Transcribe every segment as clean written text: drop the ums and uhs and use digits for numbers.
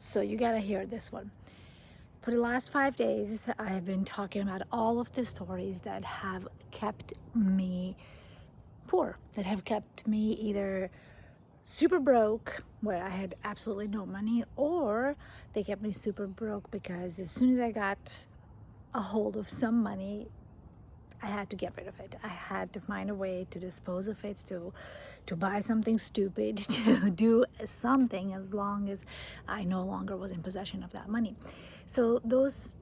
So you gotta hear this one. For the last 5 days, I have been talking about all of the stories that have kept me poor, that have kept me either super broke, where I had absolutely no money, or they kept me super broke because as soon as I got a hold of some money, I had to get rid of it. I had to find a way to dispose of it, to buy something stupid, to do something, as long as I no longer was in possession of that money. So those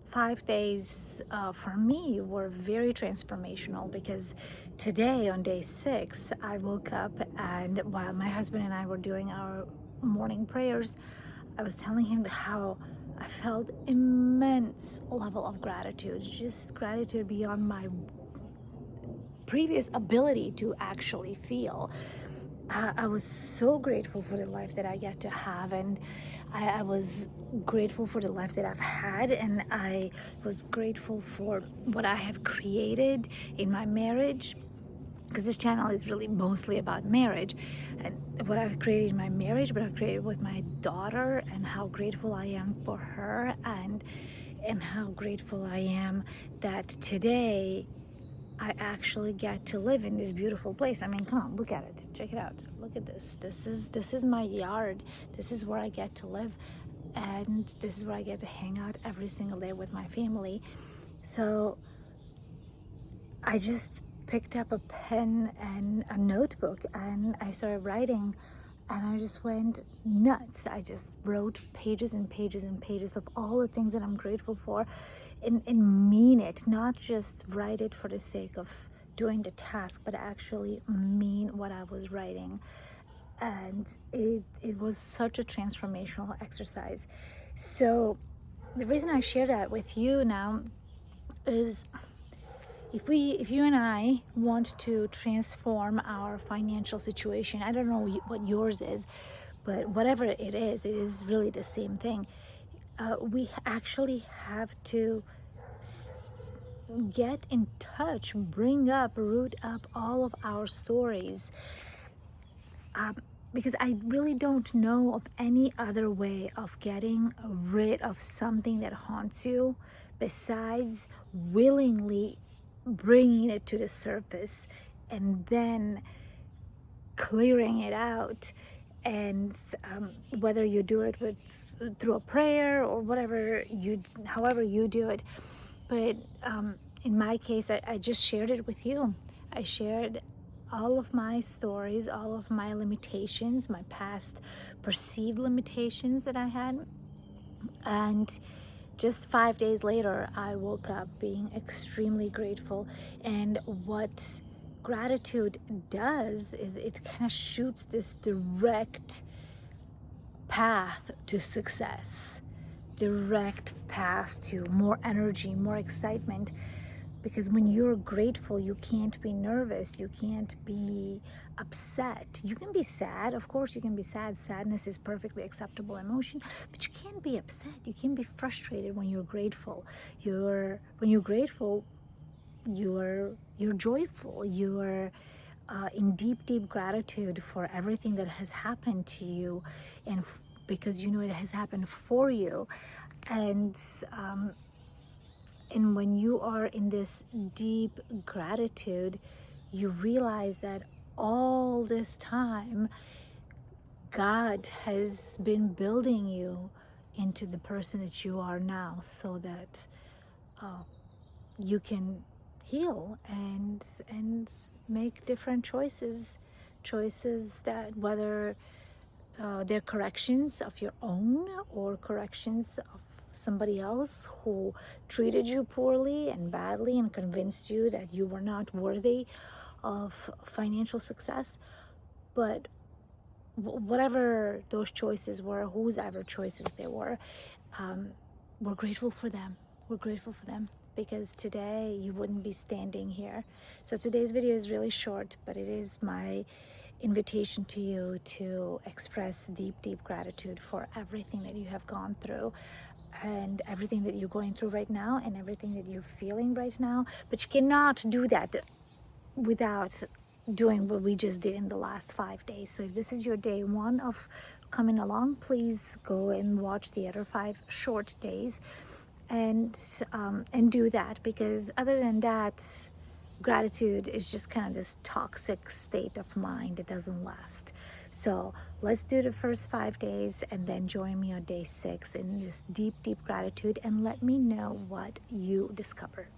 5 days for me were very transformational, because today, on day 6, I woke up, and while my husband and I were doing our morning prayers, I was telling him how I felt immense level of gratitude, just gratitude beyond my previous ability to actually feel. I was so grateful for the life that I get to have, and I was grateful for the life that I've had, and I was grateful for what I have created in my marriage, because this channel is really mostly about marriage, and what I've created in my marriage, what I've created with my daughter, and how grateful I am for her, and how grateful I am that today I actually get to live in this beautiful place. I mean, come on, look at it. Check it out. Look at this. This is my yard. This is where I get to live, and this is where I get to hang out every single day with my family. So I just picked up a pen and a notebook, and I started writing, and I just went nuts. I just wrote pages and pages and pages of all the things that I'm grateful for, and mean it, not just write it for the sake of doing the task, but actually mean what I was writing. And it was such a transformational exercise. So the reason I share that with you now is, if you and I want to transform our financial situation, I don't know what yours is, but whatever it is really the same thing. We actually have to get in touch, bring up, root up all of our stories. Because I really don't know of any other way of getting rid of something that haunts you besides willingly bringing it to the surface and then clearing it out. And whether you do it through a prayer or however you do it, but in my case, I just shared it with you. I shared all of my stories, all of my limitations, my past perceived limitations that I had. And just 5 days later, I woke up being extremely grateful. And what gratitude does is it kind of shoots this direct path to success, direct path to more energy, more excitement. Because when you're grateful, you can't be nervous, you can't be upset. You can be sad, of course you can be sad. Sadness is perfectly acceptable emotion, but you can't be upset, you can't be frustrated when you're grateful. When you're grateful, you're joyful, you're in deep gratitude for everything that has happened to you, and because you know it has happened for you. And when you are in this deep gratitude, you realize that all this time, God has been building you into the person that you are now, so that you can heal and make different choices that, whether they're corrections of your own or corrections of somebody else who treated you poorly and badly and convinced you that you were not worthy of financial success. But whatever those choices were, whosever choices they were, we're grateful for them. We're grateful for them, because today you wouldn't be standing here. So today's video is really short, but it is my invitation to you to express deep gratitude for everything that you have gone through, and everything that you're going through right now, and everything that you're feeling right now. But you cannot do that without doing what we just did in the last 5 days. So if this is your day 1 of coming along, please go and watch the other 5 short days, and do that, because other than that, gratitude is just kind of this toxic state of mind that doesn't last. So let's do the first 5 days and then join me on day 6 in this deep, deep gratitude, and let me know what you discover.